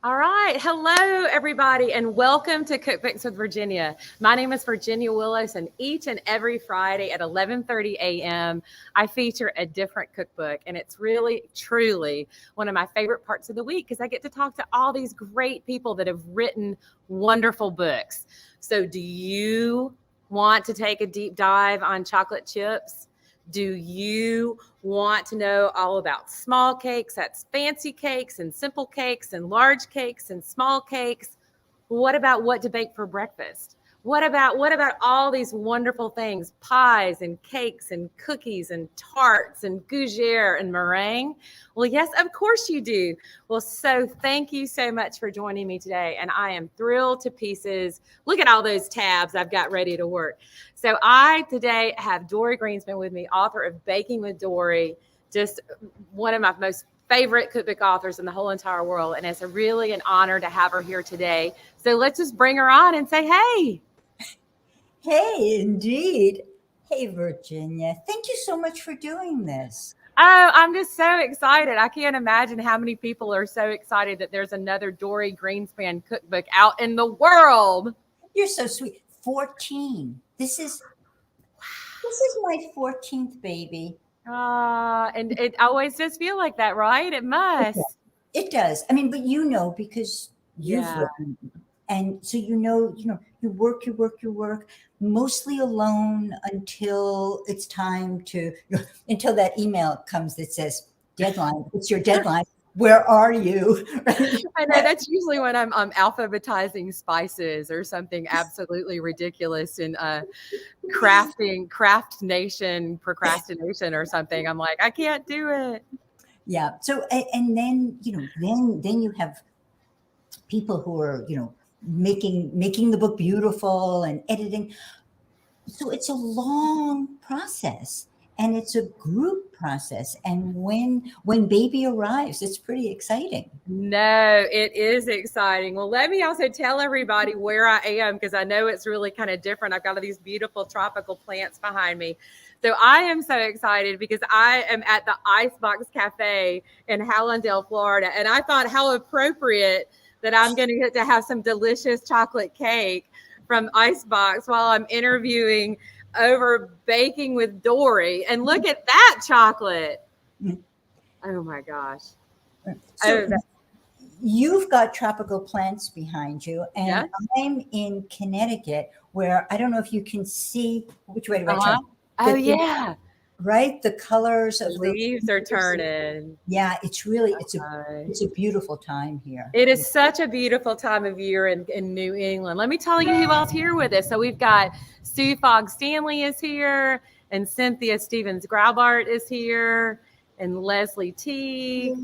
All right. Hello, everybody, and welcome to Cookbooks with Virginia. My name is Virginia Willis, and each and every Friday at 11:30 a.m., I feature a different cookbook, and it's really, truly one of my favorite parts of the week because I get to talk to all these great people that have written wonderful books. So do you want to take a deep dive on chocolate chips? Do you want to know all about small cakes? That's fancy cakes and simple cakes and large cakes and small cakes. What about what to bake for breakfast? What about all these wonderful things, pies and cakes and cookies and tarts and gougere and meringue? Well, yes, of course you do. Well, so thank you so much for joining me today. And I am thrilled to pieces. Look at all those tabs I've got ready to work. So I today have Dorie Greenspan with me, author of Baking with Dorie, just one of my most favorite cookbook authors in the whole entire world. And it's really an honor to have her here today. So let's just bring her on and say, hey. Hey, indeed. Hey, Virginia. Thank you so much for doing this. Oh, I'm just so excited. I can't imagine how many people are so excited that there's another Dorie Greenspan cookbook out in the world. You're so sweet. 14. This is my 14th baby. And it always does feel like that, right? It must. It does. I mean, but because you've written. And so you work, mostly alone until it's time until that email comes that says, deadline, it's your deadline. Where are you? I know that's usually when I'm alphabetizing spices or something absolutely ridiculous in craft nation procrastination or something. I'm like, I can't do it. Yeah. So, and then, then you have people who are, making the book beautiful and editing. So it's a long process. And it's a group process. And when baby arrives, it's pretty exciting. No, it is exciting. Well, let me also tell everybody where I am because I know it's really kind of different. I've got all these beautiful tropical plants behind me. So I am so excited because I am at the Icebox Cafe in Hallandale, Florida. And I thought how appropriate that I'm going to get to have some delicious chocolate cake from Icebox while I'm interviewing over Baking with Dorie. And look at that chocolate. Oh my gosh. So you've got tropical plants behind you, and I'm in Connecticut, where I don't know if you can see which way do I turn? Oh yeah. Right? The colors of the leaves are turning. Yeah, it's really it's a beautiful time here. It is such a beautiful time of year in New England. Let me tell you who else here with us. So we've got Sue Fogg Stanley is here, and Cynthia Stevens Graubart is here, and Leslie T.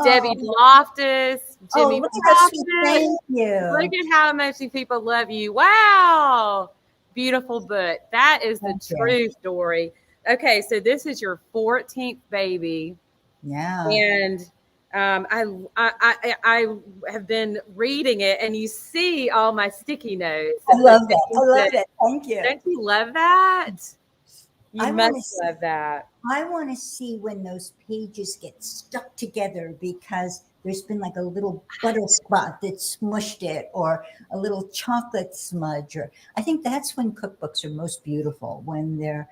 Debbie Loftus, Jimmy Loftus. Thank you. Look at how much people love you. Wow. Beautiful book. That is the truth, Dorie. Okay, so this is your 14th baby. Yeah. And I have been reading it, and you see all my sticky notes. I love that. Thank you. Don't you love that? You must love that. I want to see when those pages get stuck together because there's been like a little butter spot that smushed it, or a little chocolate smudge. Or I think that's when cookbooks are most beautiful, when they're,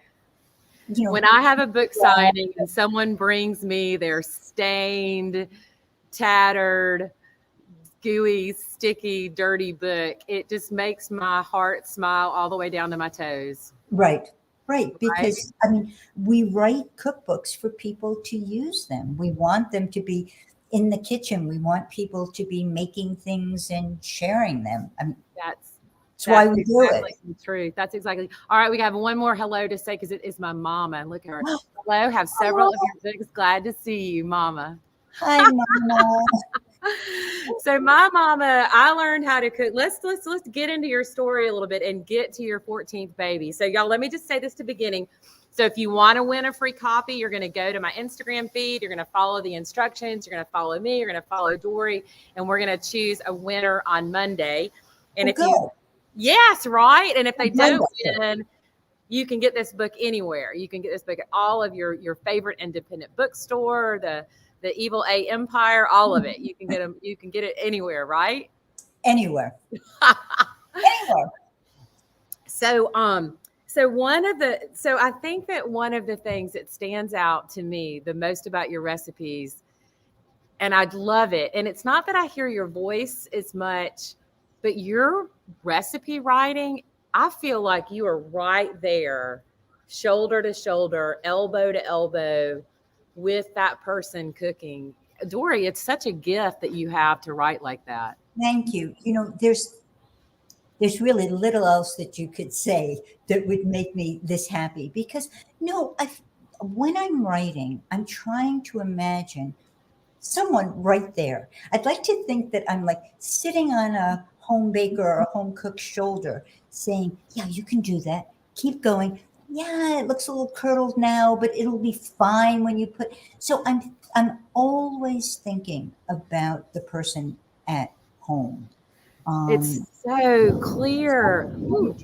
when I have a book signing and someone brings me their stained, tattered, gooey, sticky, dirty book, it just makes my heart smile all the way down to my toes. Right. Because, I mean, we write cookbooks for people to use them. We want them to be in the kitchen. We want people to be making things and sharing them. I mean, that's why we do it. The truth. That's exactly. All right, we have one more hello to say because it is my mama. And look at her. Hello, have several of your books. Glad to see you, Mama. Hi, Mama. So my mama, I learned how to cook. Let's get into your story a little bit and get to your 14th baby. So y'all, let me just say this to beginning. So if you want to win a free copy, you're going to go to my Instagram feed. You're going to follow the instructions. You're going to follow me. You're going to follow Dorie, and we're going to choose a winner on Monday. And yes, right. And if they don't win, you can get this book anywhere. You can get this book at all of your favorite independent bookstore, the the evil A empire, all of it. You can get them. You can get it anywhere, right? Anywhere. Anywhere. So, so I think that one of the things that stands out to me the most about your recipes, and I'd love it, and it's not that I hear your voice as much, but your recipe writing, I feel like you are right there, shoulder to shoulder, elbow to elbow with that person cooking. Dorie, it's such a gift that you have to write like that. Thank you. There's really little else that you could say that would make me this happy, because when I'm writing, I'm trying to imagine someone right there. I'd like to think that I'm like sitting on a home baker or a home cook's shoulder saying, yeah, you can do that. Keep going. Yeah, it looks a little curdled now, but it'll be fine when you put. So I'm always thinking about the person at home. It's so clear. Ooh,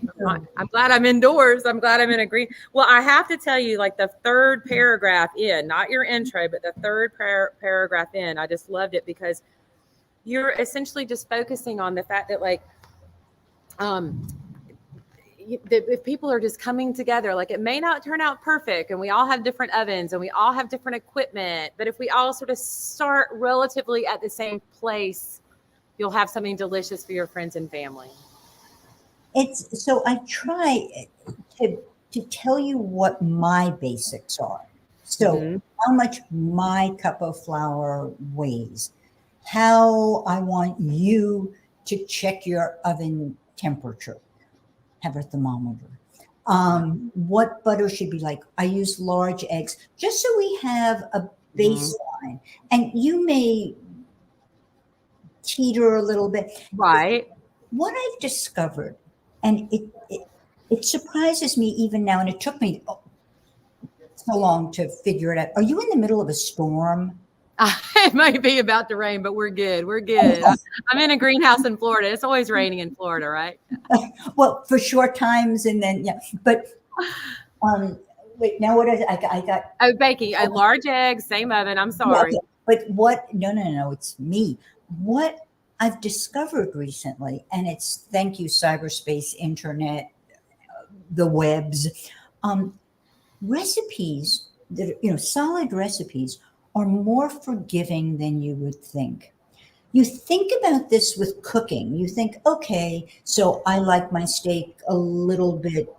I'm glad I'm indoors. I'm glad I'm in a green. Well, I have to tell you, like the third paragraph in, not your intro, but the third paragraph in, I just loved it because you're essentially just focusing on the fact that like, if people are just coming together, like it may not turn out perfect and we all have different ovens and we all have different equipment, but if we all sort of start relatively at the same place, you'll have something delicious for your friends and family. So I try to tell you what my basics are. So how much my cup of flour weighs, how I want you to check your oven temperature, have a thermometer. What butter should be like. I use large eggs just so we have a baseline. And you may teeter a little bit. Right. What I've discovered, and it surprises me even now, and it took me so long to figure it out. Are you in the middle of a storm? It might be about to rain, but we're good. We're good. I'm in a greenhouse in Florida. It's always raining in Florida, right? Well, for short times, and then but wait. Now what I got? Oh, baking a large egg, same oven. I'm sorry. Yeah, okay. But what? No. It's me. What I've discovered recently, and it's thank you cyberspace, internet, the webs, recipes that solid recipes are more forgiving than you would think. You think about this with cooking. You think, okay, so I like my steak a little bit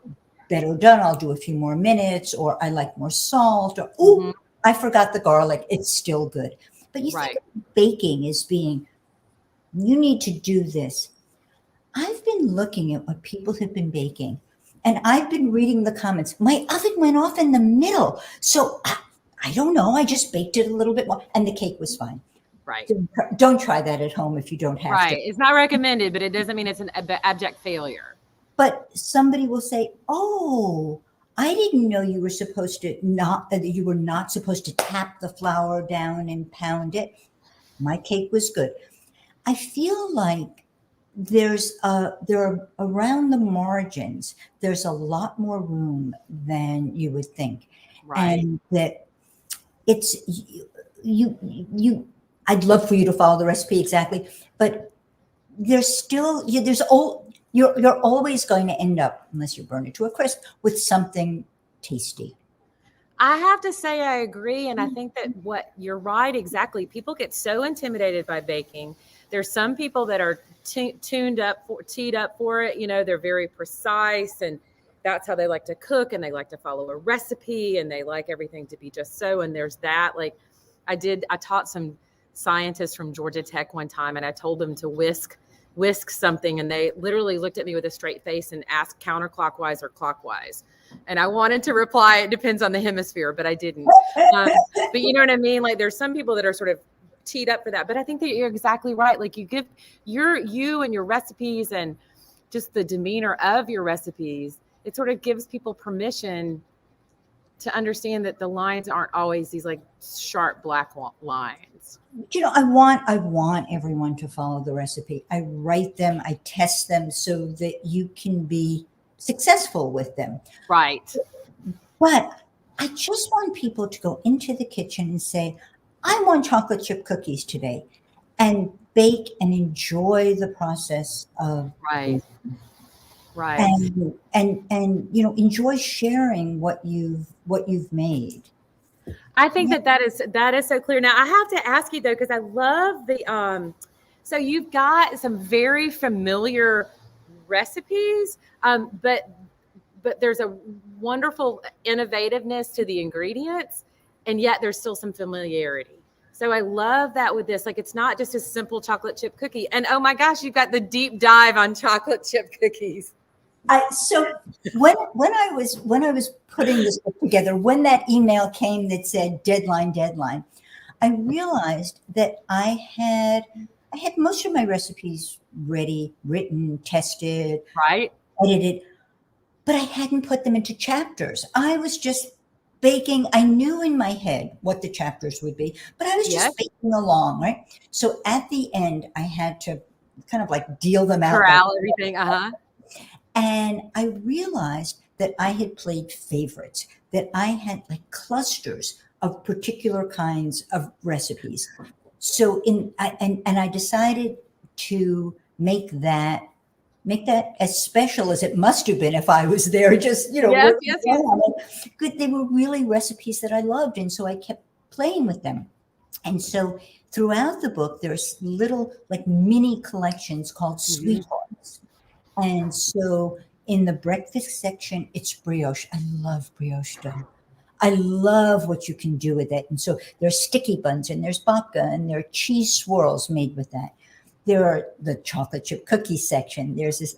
better done. I'll do a few more minutes, or I like more salt, or I forgot the garlic. It's still good. But you think of baking as being, you need to do this. I've been looking at what people have been baking, and I've been reading the comments. My oven went off in the middle. So I don't know. I just baked it a little bit more, and the cake was fine. Right. So don't try that at home if you don't have to. Right. It's not recommended, but it doesn't mean it's an abject failure. But somebody will say, "Oh, I didn't know you were supposed to you were not supposed to tap the flour down and pound it." My cake was good. I feel like there are around the margins, there's a lot more room than you would think. Right. And that it's you I'd love for you to follow the recipe exactly, but you're always going to end up, unless you burn it to a crisp, with something tasty. I have to say I agree. And I think that you're right, exactly. People get so intimidated by baking. There's some people that are teed up for it. They're very precise, and that's how they like to cook, and they like to follow a recipe, and they like everything to be just so. And there's that. Like I taught some scientists from Georgia Tech one time, and I told them to whisk something, and they literally looked at me with a straight face and asked counterclockwise or clockwise. And I wanted to reply, it depends on the hemisphere, but I didn't. But you know what I mean? Like there's some people that are sort of teed up for that, but I think that you're exactly right. Like you give you and your recipes and just the demeanor of your recipes, it sort of gives people permission to understand that the lines aren't always these like sharp black lines. I want everyone to follow the recipe. I write them, I test them so that you can be successful with them. Right. But I just want people to go into the kitchen and say, I want chocolate chip cookies today, and bake and enjoy the process of Right. baking. Right. And enjoy sharing what you've made. I think that is so clear. Now I have to ask you though, because I love so you've got some very familiar recipes, but there's a wonderful innovativeness to the ingredients, and yet there's still some familiarity. So I love that with this. Like, it's not just a simple chocolate chip cookie. And oh my gosh, you've got the deep dive on chocolate chip cookies. So when I was putting this book together, when that email came that said deadline, I realized that I had most of my recipes ready, written, tested, Right. edited, but I hadn't put them into chapters. I was just baking. I knew in my head what the chapters would be, but I was Yes. just baking along, right? So at the end, I had to kind of like deal them out. Corral everything. And I realized that I had played favorites, that I had like clusters of particular kinds of recipes. So I decided to make that as special as it must have been if I was there, just, Yes. Good. They were really recipes that I loved. And so I kept playing with them. And so throughout the book, there's little like mini collections called sweethearts. And so in the breakfast section, it's brioche. I love brioche dough. I love what you can do with it. And so there's sticky buns, and there's babka, and there are cheese swirls made with that. There are the chocolate chip cookie section. There's this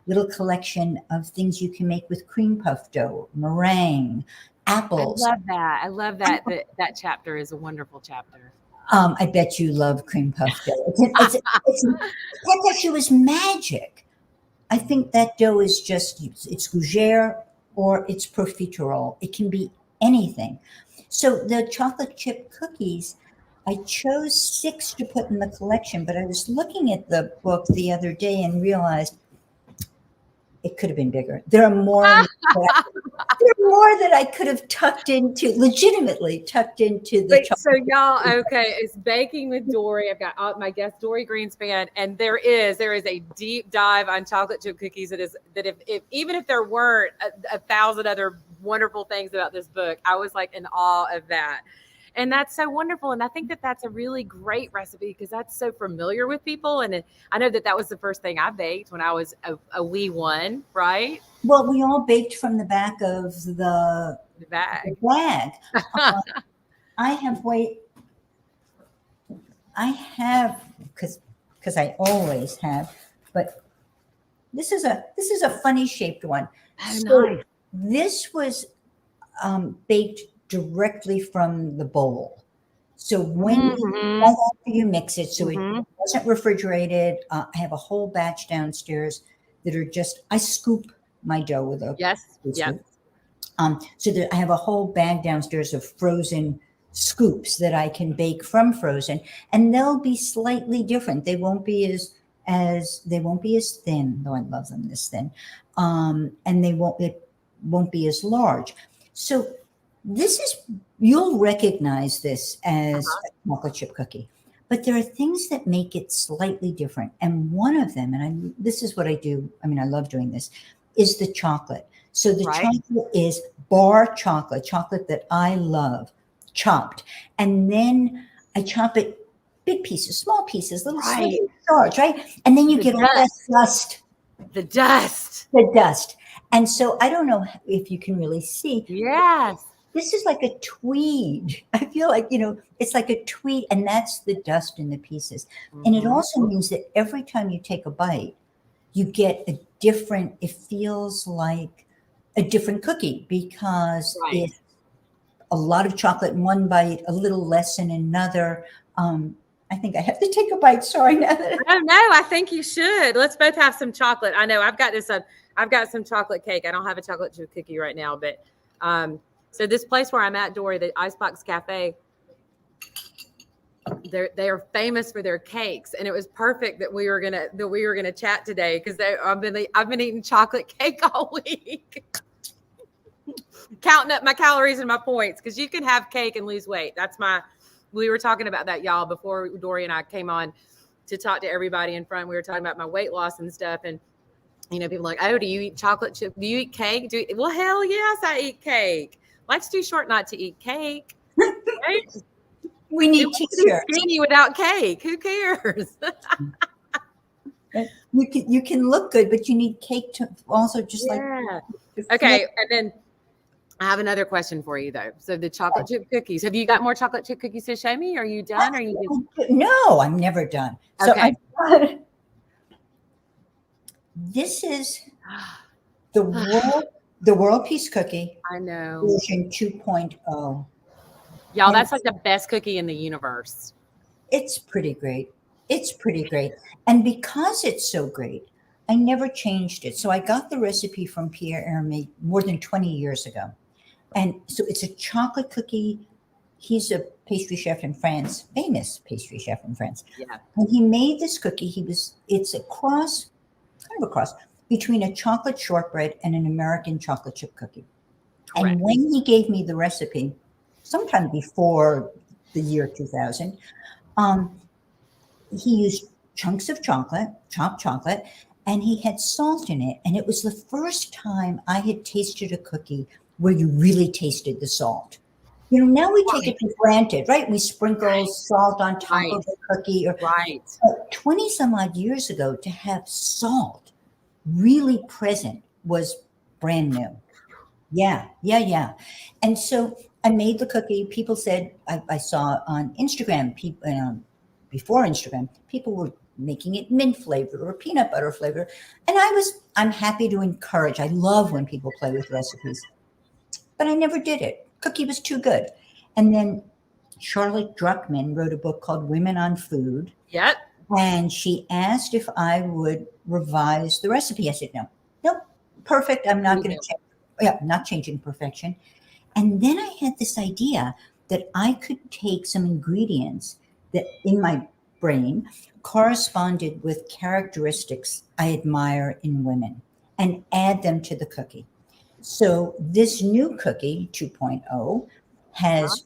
little collection of things you can make with cream puff dough, meringue, apples. I love that. That chapter is a wonderful chapter. I bet you love cream puff dough. That actually was magic. I think that dough is it's gougere or it's profiterole. It can be anything. So the chocolate chip cookies, I chose 6 to put in the collection, but I was looking at the book the other day and realized it could have been bigger. There are more. There are more that I could have legitimately tucked into the chocolate. So y'all, okay, it's Baking with Dorie. I've got my guest Dorie Greenspan, and there is a deep dive on chocolate chip cookies. That if even if there weren't a thousand other wonderful things about this book, I was like in awe of that. And that's so wonderful. And I think that that's a really great recipe because that's so familiar with people. And I know that was the first thing I baked when I was a wee one, right? Well, we all baked from the back of the bag. Because I always have, but this is a funny shaped one. Oh, so nice. This was baked directly from the bowl. So when you mix it, so it wasn't refrigerated. I have a whole batch downstairs that are I scoop my dough with a so that I have a whole bag downstairs of frozen scoops that I can bake from frozen, and they'll be slightly different. They won't be as thin, though I love them this thin, and it won't be as large. So you'll recognize this as a chocolate chip cookie, but there are things that make it slightly different. And one of them, this is what I do. I mean, I love doing this, is the chocolate. So the chocolate is bar chocolate that I love, chopped. And then I chop it big pieces, small pieces, little shards, right? And then you get all that dust. The dust. And so I don't know if you can really see. Yes. This is like a tweed. I feel like, it's like a tweed, and that's the dust in the pieces. And it also means that every time you take a bite, you get it feels like a different cookie because it's a lot of chocolate in one bite, a little less in another. I think I have to take a bite. Sorry. No, I think you should. Let's both have some chocolate. I know I've got some chocolate cake. I don't have a chocolate chip cookie right now, but so this place where I'm at, Dorie, the Icebox Cafe, they are famous for their cakes, and it was perfect that we were gonna chat today because I've been eating chocolate cake all week, counting up my calories and my points because you can have cake and lose weight. That's my we were talking about that, y'all, before Dorie and I came on to talk to everybody in front. We were talking about my weight loss and stuff. And, people are like, oh, do you eat chocolate chip? Do you eat cake? Well, hell yes, I eat cake. Life's too short not to eat cake. Right? We need t-shirts. Skinny without cake. Who cares? You can look good, but you need cake to also just Okay, and then I have another question for you though. So the chocolate chip cookies. Have you got more chocolate chip cookies to show me? Are you done? Are you No, I'm never done. Okay. So this is the world peace cookie. I know. Version 2.0. Y'all, that's like the best cookie in the universe. It's pretty great. It's pretty great. And because it's so great, I never changed it. So I got the recipe from Pierre Hermé more than 20 years ago. And so it's a chocolate cookie. He's a pastry chef in France, famous pastry chef in France. Yeah. And he made this cookie. It's a cross, kind of a cross between a chocolate shortbread and an American chocolate chip cookie. Correct. And when he gave me the recipe, sometime before the year 2000, he used chunks of chocolate, chopped chocolate, and he had salt in it. And it was the first time I had tasted a cookie where you really tasted the salt. Now we take it for granted, right? We sprinkle salt on top of the cookie. Right. 20 some odd years ago, to have salt really present was brand new. Yeah. And so I made the cookie. People said, I saw on Instagram, people before Instagram, people were making it mint flavored or peanut butter flavored. And I'm happy to encourage. I love when people play with recipes, but I never did it. Cookie was too good. And then Charlotte Druckmann wrote a book called Women on Food. Yep. And she asked if I would revise the recipe. I said, no, perfect. I'm not going to change. Yeah, not changing perfection. And then I had this idea that I could take some ingredients that in my brain corresponded with characteristics I admire in women and add them to the cookie. So this new cookie 2.0 has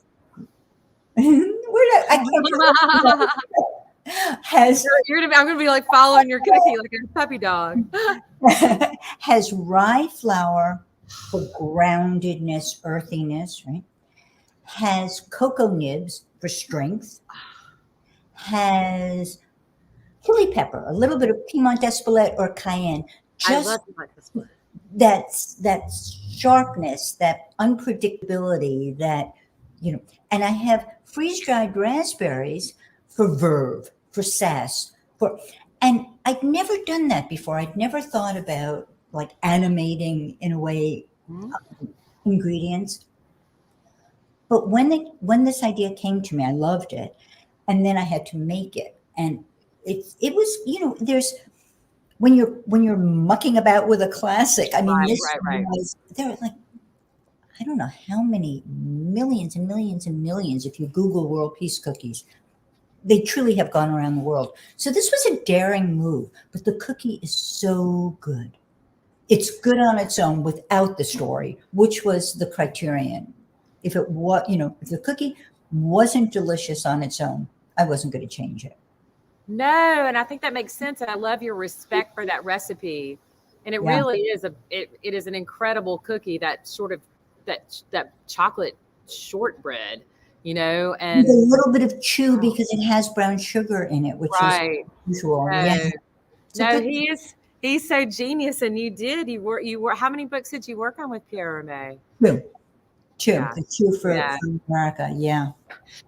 I'm gonna be like following your cookie like a puppy dog. Has rye flour for groundedness, earthiness, right? Has cocoa nibs for strength. Has chili pepper, a little bit of Piedmont Espelette or cayenne. I love Piedmont Espelette. That sharpness, that unpredictability, and I have freeze-dried raspberries for verve, for sass, and I'd never done that before. I'd never thought about like animating in a way ingredients. But when this idea came to me, I loved it, and then I had to make it, and it was there's. When you're mucking about with a classic, I mean, there are like, I don't know how many millions and millions and millions. If you Google world peace cookies, they truly have gone around the world. So this was a daring move, but the cookie is so good. It's good on its own without the story, which was the criterion. If it was, if the cookie wasn't delicious on its own, I wasn't going to change it. No, and I think that makes sense. And I love your respect for that recipe. And it really is it is an incredible cookie, that sort of that chocolate shortbread, and with a little bit of chew because it has brown sugar in it, which is usual. No, he's so genius. And you were how many books did you work on with Pierre Hermé? The two for America. Yeah.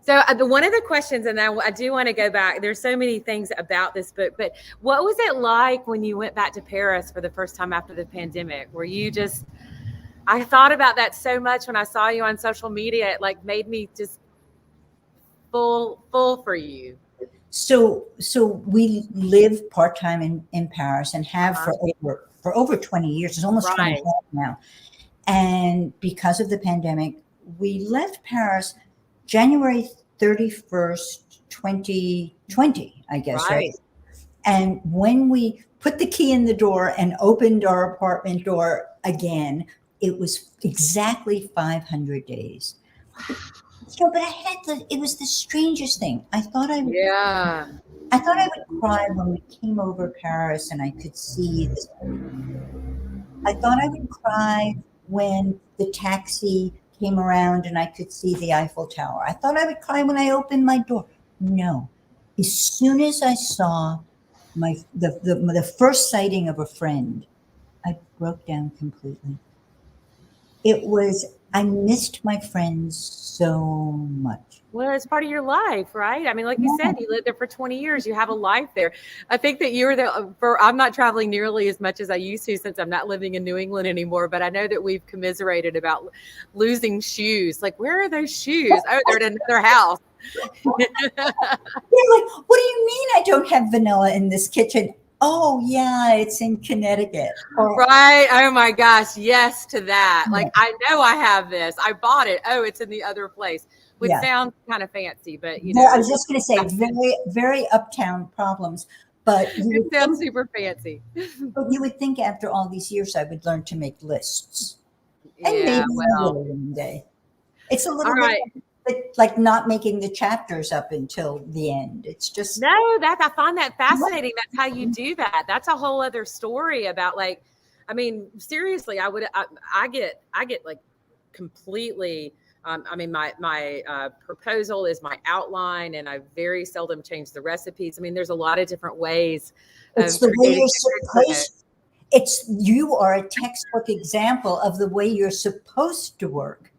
So one of the questions, and I do want to go back, there's so many things about this book, but what was it like when you went back to Paris for the first time after the pandemic? Were you I thought about that so much when I saw you on social media. It like made me just full for you. So we live part-time in Paris and have for over 20 years. It's almost 20 now. And because of the pandemic, we left Paris January 31st, 2020, I guess, right? And when we put the key in the door and opened our apartment door again, it was exactly 500 days. So, but it was the strangest thing. Yeah. I thought I would cry when we came over Paris and I could see this. I thought I would cry when the taxi came around and I could see the Eiffel Tower. I thought I would cry when I opened my door. No. As soon as I saw the first sighting of a friend, I broke down completely. I missed my friends so much. Well, it's part of your life, right? I mean, like you Yeah. said, you lived there for 20 years. You have a life there. I think that I'm not traveling nearly as much as I used to since I'm not living in New England anymore. But I know that we've commiserated about losing shoes. Like, where are those shoes? Oh, they're at another house. They're like, what do you mean I don't have vanilla in this kitchen? Oh, yeah, it's in Connecticut. Right. Oh my gosh. Yes to that. Like, I know I have this. I bought it. Oh, it's in the other place, which sounds kind of fancy, but Well, I was just going to say very, very uptown problems, but it sounds super fancy. But you would think after all these years I would learn to make lists. And Yeah, maybe I well, will one day. It's a little all right. bit like not making the chapters up until the end. It's just No, I find that fascinating. That's how you do that. That's a whole other story about, like, I mean, seriously, I get like completely. I mean, my proposal is my outline, and I very seldom change the recipes. I mean, there's a lot of different ways. it's the way you're supposed. You are a textbook example of the way you're supposed to work.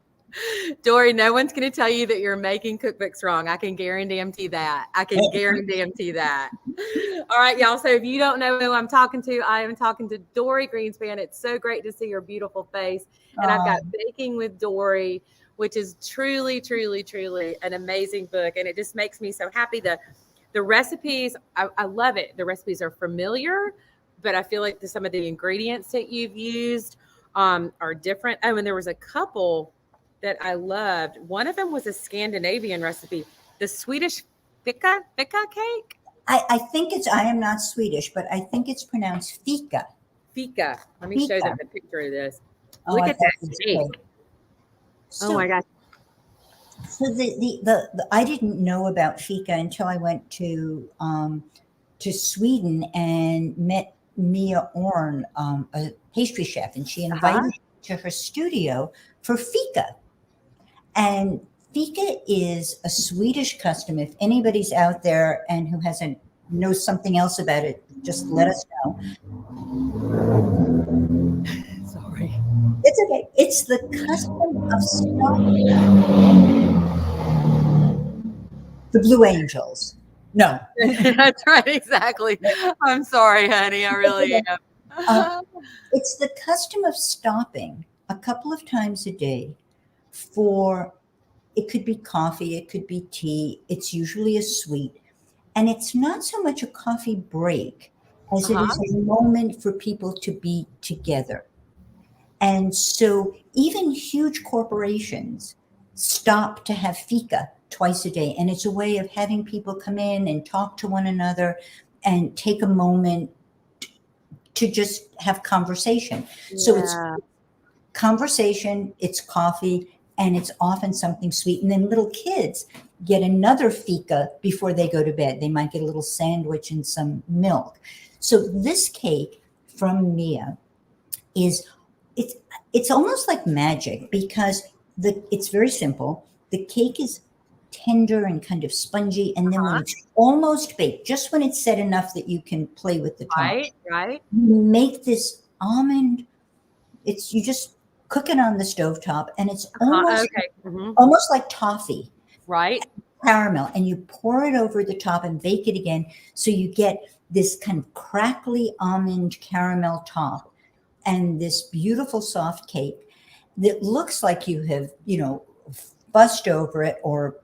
Dorie, no one's going to tell you that you're making cookbooks wrong. I can guarantee that. I can guarantee that. All right, y'all. So if you don't know who I'm talking to, I am talking to Dorie Greenspan. It's so great to see your beautiful face. And I've got Baking with Dorie, which is truly, truly, truly an amazing book. And it just makes me so happy. The recipes, I love it. The recipes are familiar, but I feel like some of the ingredients that you've used are different. Oh, and there was a couple that I loved. One of them was a Scandinavian recipe, the Swedish fika cake. I think I am not Swedish, but I think it's pronounced fika. Fika. Let me show them a picture of this. Look at that cake. Oh my gosh. So the I didn't know about fika until I went to Sweden and met Mia Orn, a pastry chef, and she invited me to her studio for fika. And fika is a Swedish custom. If anybody's out there and who knows something else about it, just let us know. Sorry. It's okay. It's the custom of stopping the Blue Angels. No. That's right, exactly. I'm sorry, honey. I really am. It's the custom of stopping a couple of times a day it could be coffee, it could be tea. It's usually a sweet. And it's not so much a coffee break as it is a moment for people to be together. And so even huge corporations stop to have fika twice a day. And it's a way of having people come in and talk to one another and take a moment to just have conversation. Yeah. So it's conversation, it's coffee, and it's often something sweet. And then little kids get another fika before they go to bed. They might get a little sandwich and some milk. So this cake from Mia it's almost like magic because it's very simple. The cake is tender and kind of spongy, and then when it's almost baked, just when it's set enough that you can play with the top, right, you make this almond. You just cook it on the stovetop, and it's almost like toffee, right? Caramel, and you pour it over the top and bake it again, so you get this kind of crackly almond caramel top, and this beautiful soft cake that looks like you have, fussed over it or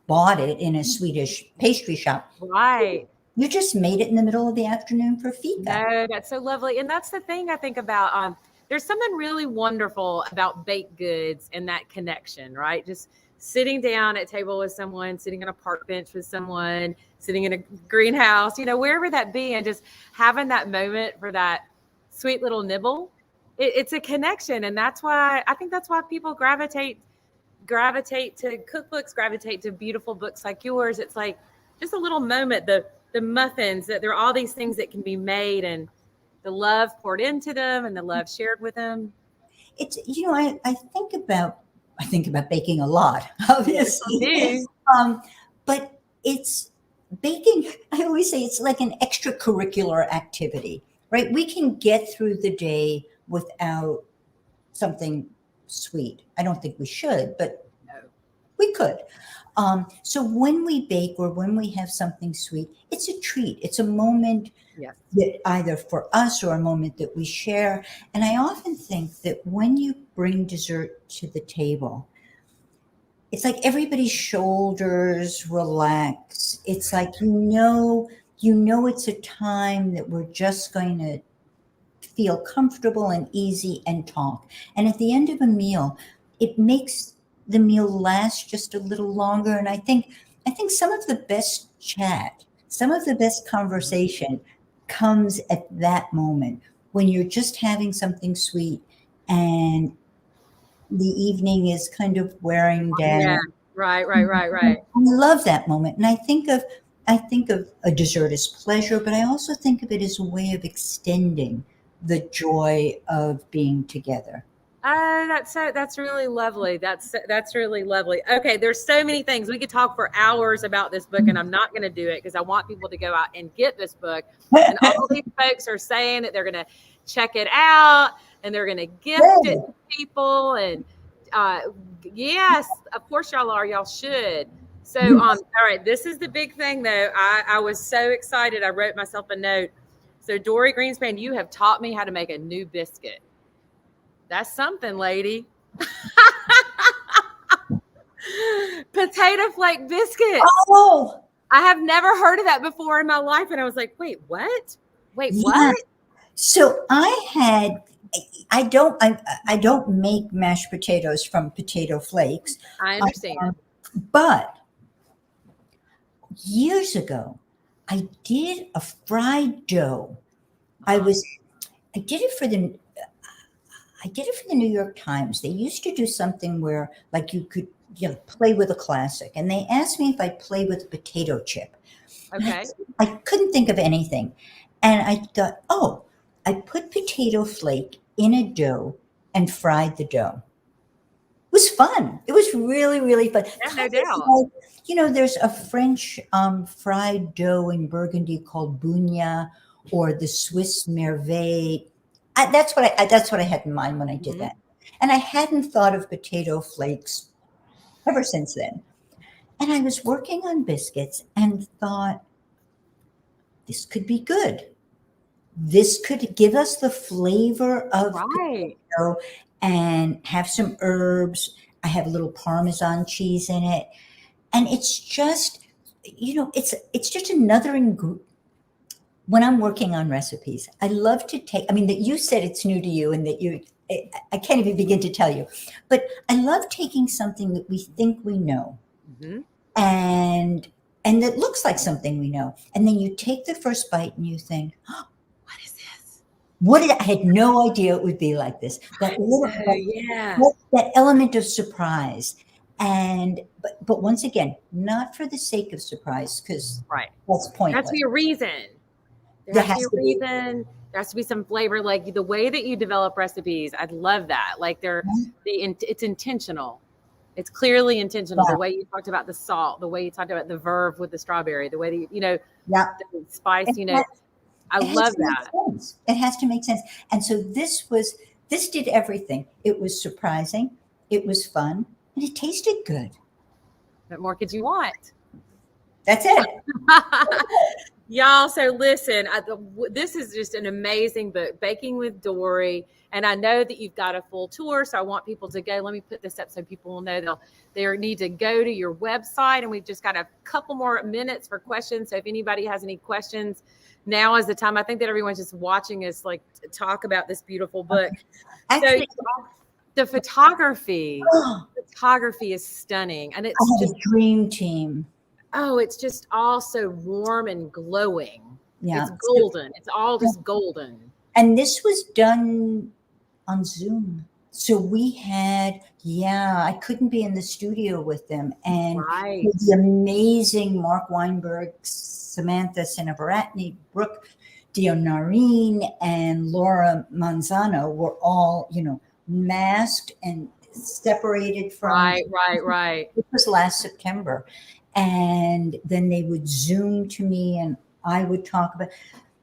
bought it in a Swedish pastry shop. Right. You just made it in the middle of the afternoon for fika. No, that's so lovely. And that's the thing I think about. There's something really wonderful about baked goods and that connection, right? Just sitting down at a table with someone, sitting on a park bench with someone, sitting in a greenhouse, wherever that be, and just having that moment for that sweet little nibble. It's a connection. And I think that's why people gravitate gravitate to cookbooks, gravitate to beautiful books like yours. It's like just a little moment, the muffins, that there are all these things that can be made, and the love poured into them and the love shared with them. It's, I think about baking a lot, obviously. Yes, But it's baking. I always say it's like an extracurricular activity, right? We can get through the day without something sweet. I don't think we should, but we could. So when we bake or when we have something sweet, it's a treat. It's a moment that either for us or a moment that we share. And I often think that when you bring dessert to the table, it's like everybody's shoulders relax. It's like, it's a time that we're just going to feel comfortable and easy and talk. And at the end of a meal, it makes the meal last just a little longer. And I think some of the best chat, some of the best conversation comes at that moment when you're just having something sweet and the evening is kind of wearing down. Yeah, right. I love that moment. And I think of a dessert as pleasure, but I also think of it as a way of extending the joy of being together. Oh, that's really lovely. That's really lovely. Okay, there's so many things we could talk for hours about this book, and I'm not going to do it because I want people to go out and get this book. And all these folks are saying that they're going to check it out and they're going to gift it to people. And yes, of course y'all are. Y'all should. So, all right, this is the big thing though. I was so excited. I wrote myself a note. So, Dorie Greenspan, you have taught me how to make a new biscuit. That's something, lady. Potato flake biscuits. Oh, I have never heard of that before in my life. And I was like, wait, what? What? So I don't make mashed potatoes from potato flakes. I understand. But years ago, I did a fried dough. I did it for the New York Times. They used to do something where like you could play with a classic. And they asked me if I'd play with a potato chip. Okay. I couldn't think of anything. And I thought, I put potato flake in a dough and fried the dough. It was fun. It was really, really fun. Yeah, no doubt. There's a French fried dough in Burgundy called Bugna, or the Swiss Merveille. That's what I had in mind when I did that. And I hadn't thought of potato flakes ever since then. And I was working on biscuits and thought, this could be good. This could give us the flavor of potato and have some herbs. I have a little Parmesan cheese in it. And it's just, it's just another ingredient. When I'm working on recipes, I love to take, that you said it's new to you and that I can't even begin to tell you, but I love taking something that we think we know and that looks like something we know. And then you take the first bite and you think, oh, what is this? I had no idea it would be like this. That element of surprise. But once again, not for the sake of surprise, because that's pointless. There has to be a reason. There has to be a reason. There has to be some flavor, like the way that you develop recipes. I'd love that. Like it's intentional. It's clearly intentional. The way you talked about the salt, the way you talked about the verve with the strawberry, the way that the spice. I love that. It has to make sense. And so this did everything. It was surprising. It was fun, and it tasted good. What more could you want? That's it. Y'all, so listen, this is just an amazing book, Baking with Dorie. And I know that you've got a full tour, so I want people to go. Let me put this up so people will know they need to go to your website. And we've just got a couple more minutes for questions. So if anybody has any questions, now is the time. I think that everyone's just watching us talk about this beautiful book. Actually, so the photography is stunning. And it's just a dream team. Oh, it's just all so warm and glowing. Yeah. It's golden. It's all just golden. And this was done on Zoom. So we had, I couldn't be in the studio with them. And Right. the amazing Mark Weinberg, Samantha Sinabaratni, Brooke Dionarine, and Laura Manzano were all, masked and separated from. Right. It was last September. And then they would Zoom to me and I would talk about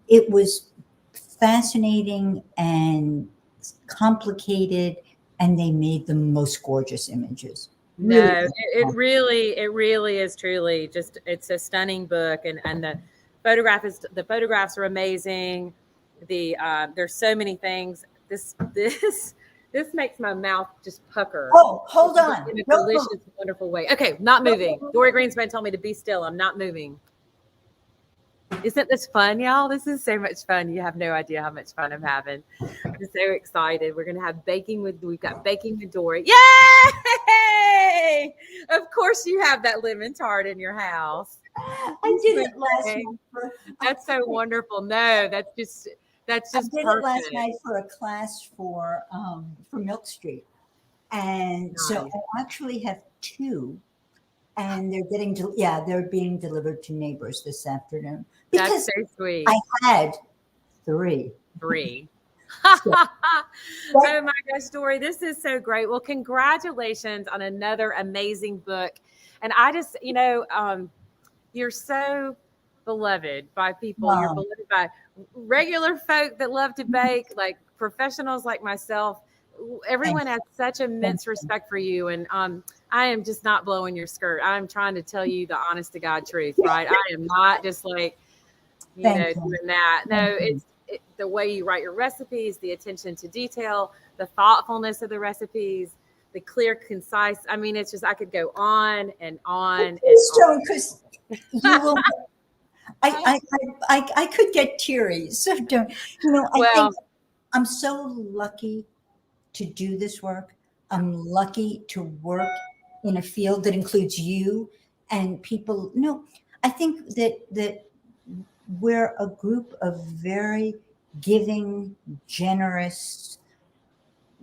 it. Was fascinating and complicated, and they made the most gorgeous images. No, it really is truly just, it's a stunning book, and the photographs are amazing. There's so many things. This makes my mouth just pucker. Oh, hold on. In a delicious, wonderful way. Okay, not moving. Dorie Greenspan told me to be still. I'm not moving. Isn't this fun, y'all? This is so much fun. You have no idea how much fun I'm having. I'm so excited. We've got baking with Dorie. Yay! Of course you have that lemon tart in your house. I did it last night. That's so wonderful. No, that's just I did perfect. it last night for a class for Milk Street. And so I actually have 2. And they're being delivered to neighbors this afternoon. That's so sweet. I had 3. Oh my gosh, Dorie, this is so great. Well, congratulations on another amazing book. And I just, you're so beloved by people. Wow. You're beloved by regular folk that love to bake, like professionals like myself. Everyone has such immense respect for you. And I am just not blowing your skirt. I'm trying to tell you the honest to God truth, right? I am not just like, doing that. No, it's the way you write your recipes, the attention to detail, the thoughtfulness of the recipes, the clear, concise. I mean, it's just, I could go on and on. Because you will. I could get teary. So don't. I think I'm so lucky to do this work. I'm lucky to work in a field that includes you and people. No, I think that we're a group of very giving, generous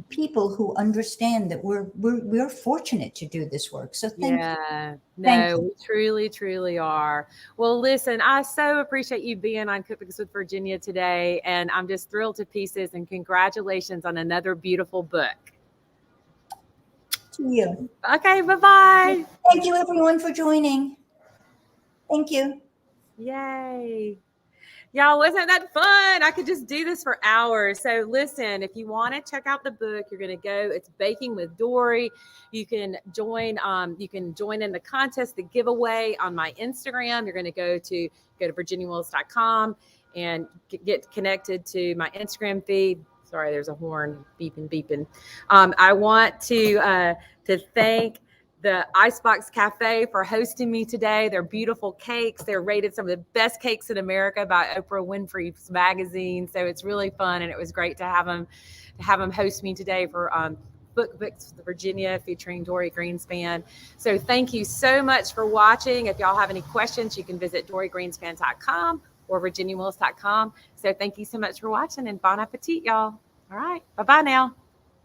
people who understand that we're fortunate to do this work. So thank you. We truly are. Well, listen, I so appreciate you being on Cookbooks with Virginia today, and I'm just thrilled to pieces, and congratulations on another beautiful book. To you. Okay, bye-bye. Thank you everyone for joining. Thank you. Yay. Y'all, wasn't that fun? I could just do this for hours. So listen, if you want to check out the book, you're going to go. It's Baking with Dorie. You can join in the contest, the giveaway on my Instagram. You're going to go to virginiawillis.com and get connected to my Instagram feed. Sorry, there's a horn beeping. I want to thank the Icebox Cafe for hosting me today. They're beautiful cakes. They're rated some of the best cakes in America by Oprah Winfrey's magazine. So it's really fun, and it was great to have them host me today for Cookbooks with Virginia featuring Dorie Greenspan. So thank you so much for watching. If y'all have any questions, you can visit doriegreenspan.com or virginiawillis.com. So thank you so much for watching, and bon appetit, y'all. All right, bye-bye now.